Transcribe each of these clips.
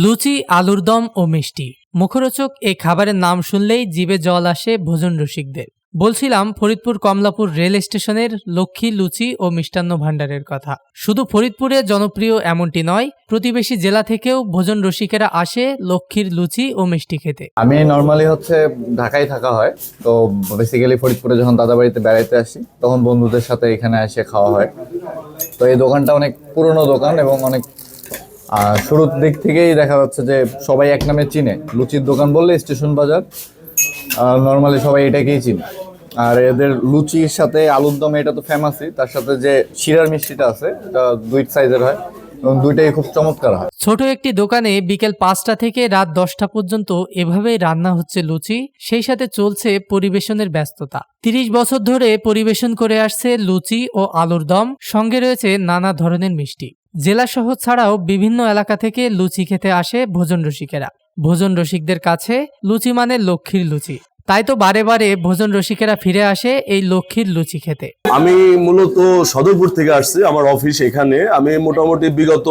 লুচি, আলুর দম ও মিষ্টি। মুখরোচক এই খাবারের নাম শুনলেই জিভে জল আসে ভোজন রসিকদের। বলছিলাম ফরিদপুর কমলাপুর রেল স্টেশনের লক্ষ্মী লুচি ও মিষ্টান্ন ভাণ্ডারের কথা। শুধু ফরিদপুরে জনপ্রিয় এমনটি নয়, প্রতিবেশী জেলা থেকেও ভোজন রসিকেরা আসে লক্ষ্মীর লুচি ও মিষ্টি খেতে। আমি নর্মালি ঢাকায় থাকা হয়, তো বেসিক্যালি ফরিদপুরে যখন দাদা বাড়িতে বেড়াইতে আসি তখন বন্ধুদের সাথে এখানে এসে খাওয়া হয়। তো এই দোকানটা অনেক পুরনো দোকান এবং অনেক শুরুর দিক থেকেই দেখা যাচ্ছে যে সবাই এক নামে চিনে। লুচির দোকান বললে স্টেশন বাজার, নর্মালি সবাই এটাকেই চিনে। আর এদের লুচির সাথে আলুর দম এটা তো ফেমাসই, তার সাথে যে শিরার মিষ্টিটা আছে এটা 2 সাইজের হয় এবং দুইটাই খুব চমৎকার হয়। ছোট একটি দোকানে বিকেল 5টা থেকে রাত 10টা পর্যন্ত এভাবেই রান্না হচ্ছে লুচি, সেই সাথে চলছে পরিবেশনের ব্যস্ততা। 30 বছর ধরে পরিবেশন করে আসছে লুচি ও আলুর দম, সঙ্গে রয়েছে নানা ধরনের মিষ্টি। জেলা শহর ছাড়াও বিভিন্ন এলাকা থেকে লুচি খেতে আসে ভোজন রসিকেরা। ভোজন রসিকদের কাছে লুচি মানে লক্ষ্মীর লুচি, তাই তো বারে বারে ভোজন রসিকেরা ফিরে আসে এই লক্ষ্মীর লুচি খেতে। আমি মূলত সদরপুর থেকে আসছি, আমার অফিস এখানে। আমি মোটামুটি বিগত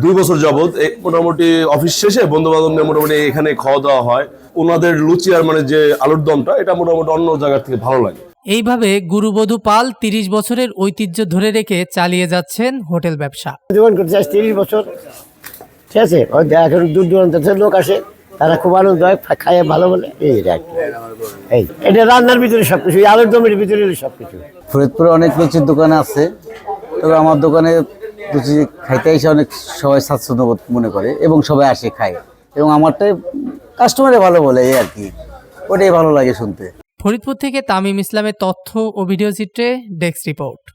2 বছর যাবত মোটামুটি অফিস শেষে বন্ধু বান্ধব নিয়ে মোটামুটি এখানে খাওয়া দাওয়া হয়। ওনাদের লুচি আর মানে যে আলুর দমটা এটা মোটামুটি অন্য জায়গার থেকে ভালো লাগে। এইভাবে গুরুবধূ পাল 30 বছরের ঐতিহ্য ধরে রেখে চালিয়ে যাচ্ছেন হোটেল ব্যবসা। জীবন করতে 30 বছর, ঠিক আছে। এখন দূর দূরান্ত থেকে লোক আসে, তারা খুব আনন্দ হয়, খায় ভালো বলে। এটা রান্নার ভিতরে সবকিছু, আলুর দমের ভিতরে সবকিছু। ফরিদপুরে অনেক লুচির দোকান আছে, তবে আমার দোকানে লুচি খাইতে এসে অনেক সবাই স্বাচ্ছন্দ্য বোধ মনে করে এবং সবাই আসে খায়, এবং আমারটাই কাস্টমারে ভালো বলে, এই আর কি, ওটাই ভালো লাগে শুনতে। ফরিদপুর থেকে তামিম ইসলামের তথ্য ও ভিডিও চিত্রে ডেস্ক রিপোর্ট।